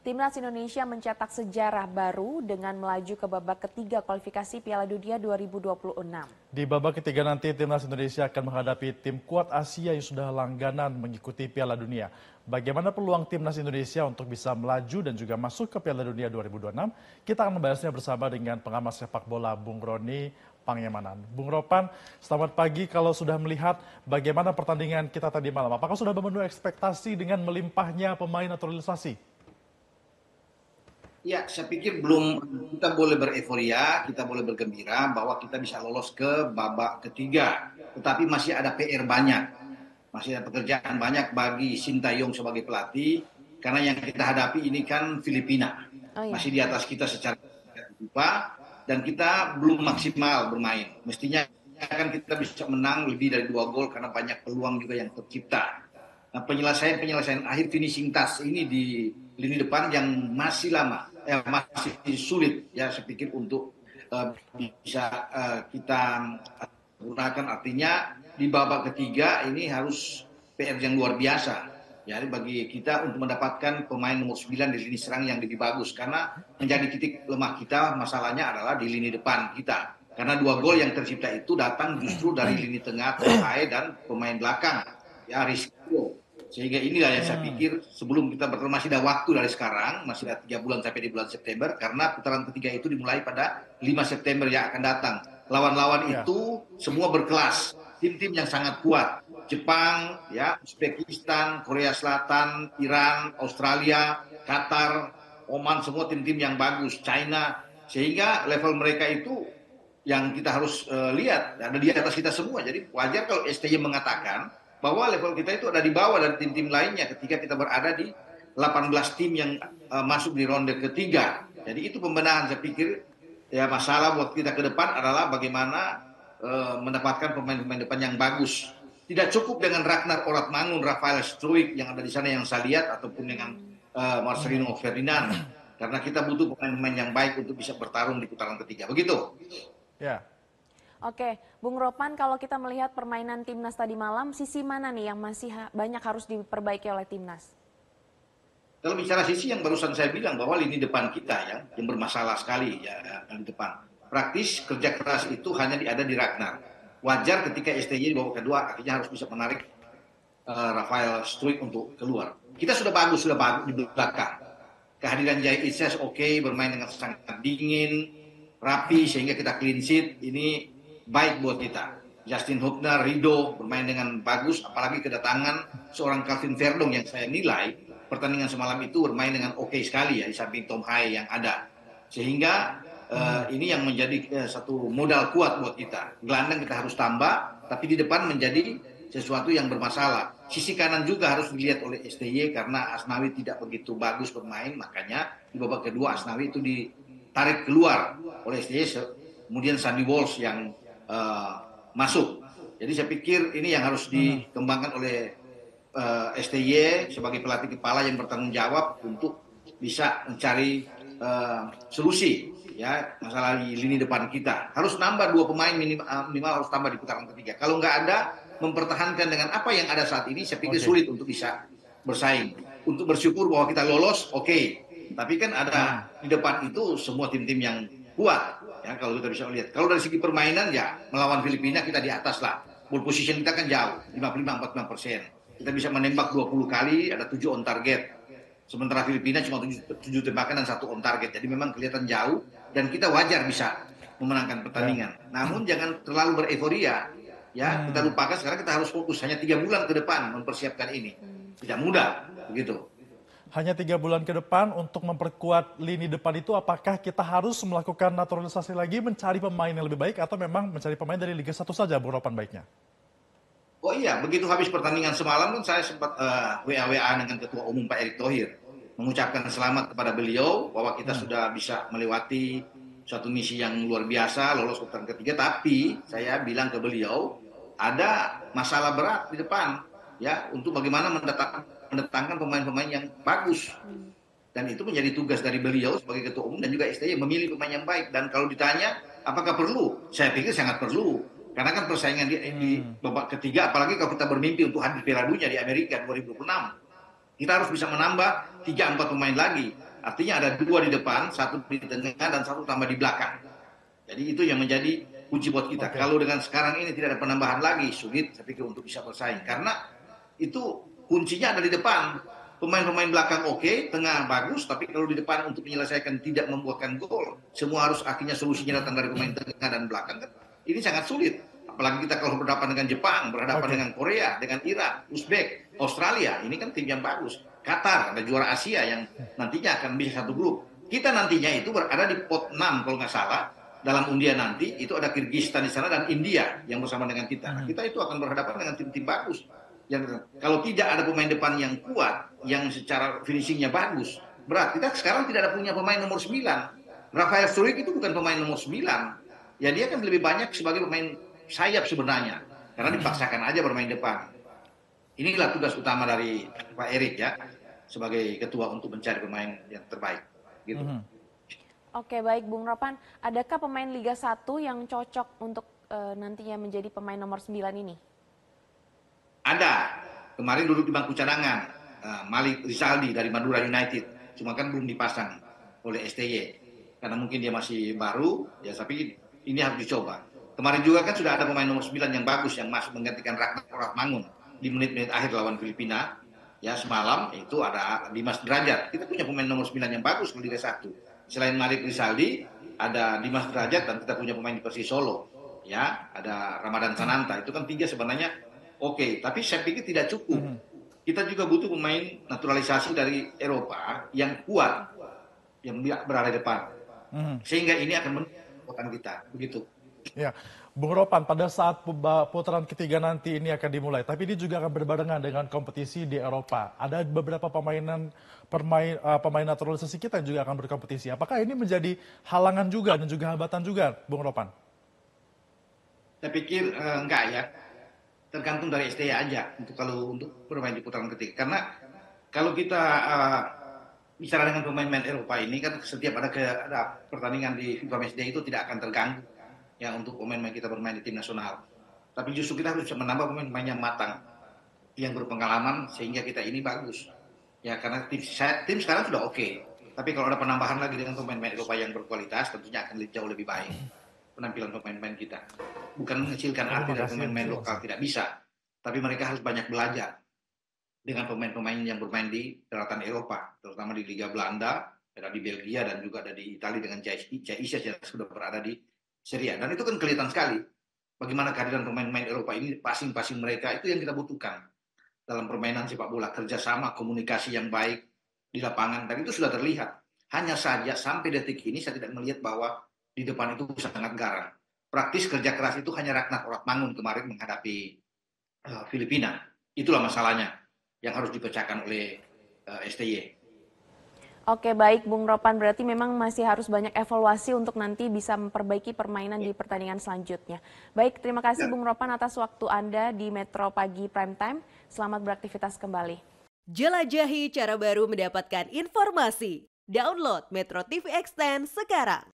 Timnas Indonesia mencetak sejarah baru dengan melaju ke babak ketiga kualifikasi Piala Dunia 2026. Di babak ketiga nanti Timnas Indonesia akan menghadapi tim kuat Asia yang sudah langganan mengikuti Piala Dunia. Bagaimana peluang Timnas Indonesia untuk bisa melaju dan juga masuk ke Piala Dunia 2026? Kita akan membahasnya bersama dengan pengamat sepak bola Bung Roni Pangemanan. Bung Ropan, selamat pagi. Kalau sudah melihat bagaimana pertandingan kita tadi malam, apakah sudah memenuhi ekspektasi dengan melimpahnya pemain naturalisasi? Ya, saya pikir belum. Kita boleh bereforia, kita boleh bergembira bahwa kita bisa lolos ke babak ketiga. Tetapi masih ada PR banyak, masih ada pekerjaan banyak bagi Sintayong sebagai pelatih. Karena yang kita hadapi ini kan Filipina, masih di atas kita secara FIFA, dan kita belum maksimal bermain. Mestinya kan kita bisa menang lebih dari 2 gol karena banyak peluang juga yang tercipta. Nah, penyelesaian akhir finishing touch ini di lini depan yang masih lama, masih sulit ya saya pikir untuk bisa kita gunakan. Artinya di babak ketiga ini harus PR yang luar biasa. Ya, bagi kita untuk mendapatkan pemain nomor 9 di lini serang yang lebih bagus. Karena menjadi titik lemah kita masalahnya adalah di lini depan kita. Karena 2 gol yang tercipta itu datang justru dari lini tengah, Tohai dan pemain belakang. Ya, risiko. Sehingga inilah yang saya pikir sebelum kita masih ada waktu dari sekarang, masih ada 3 bulan sampai di bulan September. Karena putaran ketiga itu dimulai pada 5 September yang akan datang. Lawan-lawan itu semua berkelas. Tim-tim yang sangat kuat. Jepang, ya, Uzbekistan, Korea Selatan, Iran, Australia, Qatar, Oman, semua tim-tim yang bagus, China, sehingga level mereka itu yang kita harus lihat ada di atas kita semua. Jadi wajar kalau STY mengatakan bahwa level kita itu ada di bawah dari tim-tim lainnya ketika kita berada di 18 tim yang masuk di ronde ketiga. Jadi itu pembenahan, saya pikir ya masalah buat kita ke depan adalah bagaimana mendapatkan pemain-pemain depan yang bagus. Tidak cukup dengan Ragnar Oratmangun, Rafael Struijk yang ada di sana yang saya lihat, ataupun dengan Marcelino Ferdinand. Karena kita butuh pemain-pemain yang baik untuk bisa bertarung di putaran ketiga. Begitu. Ya. Oke, Bung Ropan, kalau kita melihat permainan Timnas tadi malam, sisi mana nih yang masih banyak harus diperbaiki oleh Timnas? Kalau bicara sisi yang barusan saya bilang bahwa lini depan kita ya, yang bermasalah sekali ya di depan. Praktis kerja keras itu hanya ada di Ragnar. Wajar ketika STY di babak kedua akhirnya harus bisa menarik Rafael Struijk untuk keluar. Kita sudah bagus di belakang. Kehadiran Jai Ises oke, bermain dengan sangat dingin, rapi sehingga kita clean sheet. Ini baik buat kita. Justin Hubner, Rido bermain dengan bagus, apalagi kedatangan seorang Calvin Verdong yang saya nilai pertandingan semalam itu bermain dengan oke sekali ya di samping Tom Hai yang ada. Sehingga ini yang menjadi satu modal kuat buat kita. Gelandang kita harus tambah, tapi di depan menjadi sesuatu yang bermasalah. Sisi kanan juga harus dilihat oleh STY karena Asnawi tidak begitu bagus bermain, makanya di babak kedua Asnawi itu ditarik keluar oleh STY, kemudian Sandy Walsh yang masuk. Jadi saya pikir ini yang harus dikembangkan oleh STY sebagai pelatih kepala yang bertanggung jawab untuk bisa mencari solusi ya masalah di lini depan kita. Harus nambah 2 pemain minimal harus tambah di putaran ketiga. Kalau nggak ada, mempertahankan dengan apa yang ada saat ini, saya pikir sulit untuk bisa bersaing. Untuk bersyukur bahwa kita lolos, oke. Tapi kan ada di depan itu semua tim-tim yang kuat. Ya, kalau kita bisa lihat. Kalau dari segi permainan ya melawan Filipina kita di atas lah. Ball position kita kan jauh, 55-45%. Kita bisa menembak 20 kali, ada 7 on target. Sementara Filipina cuma 7 tembakan dan 1 on target. Jadi memang kelihatan jauh dan kita wajar bisa memenangkan pertandingan. Namun jangan terlalu bereforia. Ya, kita lupakan sekarang kita harus fokus hanya 3 bulan ke depan mempersiapkan ini. Tidak mudah, begitu. Hanya 3 bulan ke depan untuk memperkuat lini depan itu, apakah kita harus melakukan naturalisasi lagi, mencari pemain yang lebih baik, atau memang mencari pemain dari Liga 1 saja, Bung Ropan, baiknya? Oh iya, begitu habis pertandingan semalam kan saya sempat WA dengan Ketua Umum Pak Erick Thohir, mengucapkan selamat kepada beliau bahwa kita sudah bisa melewati suatu misi yang luar biasa, lolos ke putaran ketiga. Tapi saya bilang ke beliau ada masalah berat di depan, ya, untuk bagaimana mendatangkan pemain-pemain yang bagus. Dan itu menjadi tugas dari beliau sebagai Ketua Umum dan juga STY memilih pemain yang baik. Dan kalau ditanya apakah perlu, saya pikir sangat perlu. Karena kan persaingan di babak ketiga, apalagi kalau kita bermimpi untuk hadir Piala Dunia di Amerika 2026. Kita harus bisa menambah 3-4 pemain lagi. Artinya ada 2 di depan, 1 di tengah, dan 1 tambah di belakang. Jadi itu yang menjadi kunci buat kita. Kalau dengan sekarang ini tidak ada penambahan lagi, sulit saya pikir untuk bisa bersaing. Karena itu kuncinya ada di depan. Pemain-pemain belakang oke, tengah bagus, tapi kalau di depan untuk menyelesaikan tidak membuahkan gol, semua harus akhirnya solusinya datang dari pemain tengah dan belakang. Kan? Ini sangat sulit. Apalagi kita kalau berhadapan dengan Jepang, berhadapan dengan Korea, dengan Irak, Uzbek, Australia, ini kan tim yang bagus. Qatar, ada juara Asia yang nantinya akan bisa satu grup. Kita nantinya itu berada di pot 6 kalau nggak salah. Dalam undian nanti itu ada Kyrgyzstan di sana dan India yang bersama dengan kita. Nah, kita itu akan berhadapan dengan tim-tim bagus. Yang kalau tidak ada pemain depan yang kuat, yang secara finishingnya bagus, berat. Kita sekarang tidak ada punya pemain nomor 9. Rafael Struijk itu bukan pemain nomor 9. Ya dia kan lebih banyak sebagai pemain sayap sebenarnya. Karena dipaksakan aja bermain depan. Inilah tugas utama dari Pak Erik ya, sebagai ketua untuk mencari pemain yang terbaik. Gitu. Oke, baik Bung Ropan. Adakah pemain Liga 1 yang cocok untuk nantinya menjadi pemain nomor 9 ini? Ada. Kemarin duduk di bangku cadangan. Malik Rizaldi dari Madura United. Cuma kan belum dipasang oleh STY. Karena mungkin dia masih baru, ya tapi ini harus dicoba. Kemarin juga kan sudah ada pemain nomor 9 yang bagus yang masuk menggantikan Ragnar Ratmangun di menit-menit akhir lawan Filipina. Ya semalam itu ada Dimas Derajat. Kita punya pemain nomor 9 yang bagus di Liga 1. Selain Malik Rizaldi, ada Dimas Derajat dan kita punya pemain di Persis Solo. Ya, ada Ramadan Sananta. Itu kan 3 sebenarnya oke. Tapi saya pikir tidak cukup. Kita juga butuh pemain naturalisasi dari Eropa yang kuat, yang berada di depan. Sehingga ini akan menentukan kita. Begitu. Ya, Bung Ropan, pada saat putaran ketiga nanti ini akan dimulai, tapi ini juga akan berbarengan dengan kompetisi di Eropa. Ada beberapa pemain naturalisasi kita yang juga akan berkompetisi. Apakah ini menjadi halangan juga dan juga hambatan juga, Bung Ropan? Saya pikir enggak ya. Tergantung dari STY aja untuk bermain di putaran ketiga. Karena kalau kita bicara dengan pemain-pemain Eropa ini kan setiap ada pertandingan di FIFA Matchday itu tidak akan terganggu. Ya untuk pemain-pemain kita bermain di tim nasional. Tapi justru kita harus menambah pemain-pemain yang matang, yang berpengalaman sehingga kita ini bagus. Ya karena tim sekarang sudah oke. Tapi kalau ada penambahan lagi dengan pemain-pemain Eropa yang berkualitas, tentunya akan jauh lebih baik penampilan pemain-pemain kita. Bukan mengecilkan arti dari pemain-pemain lokal, tidak bisa. Tapi mereka harus banyak belajar dengan pemain-pemain yang bermain di daratan Eropa, terutama di Liga Belanda, ada di Belgia dan juga ada di Italia dengan Caisa yang sudah berada di Serie A. Dan itu kan kelihatan sekali bagaimana kehadiran pemain-pemain Eropa ini, passing-passing mereka itu yang kita butuhkan dalam permainan sepak bola, kerjasama, komunikasi yang baik di lapangan, dan itu sudah terlihat. Hanya saja sampai detik ini saya tidak melihat bahwa di depan itu sangat garang. Praktis kerja keras itu hanya Ragnar Ratmangun kemarin menghadapi Filipina. Itulah masalahnya yang harus dipecahkan oleh STY. Oke, baik Bung Ropan, berarti memang masih harus banyak evaluasi untuk nanti bisa memperbaiki permainan di pertandingan selanjutnya. Baik, terima kasih Bung Ropan atas waktu Anda di Metro Pagi Prime Time. Selamat beraktivitas kembali. Jelajahi cara baru mendapatkan informasi. Download Metro TV Extend sekarang.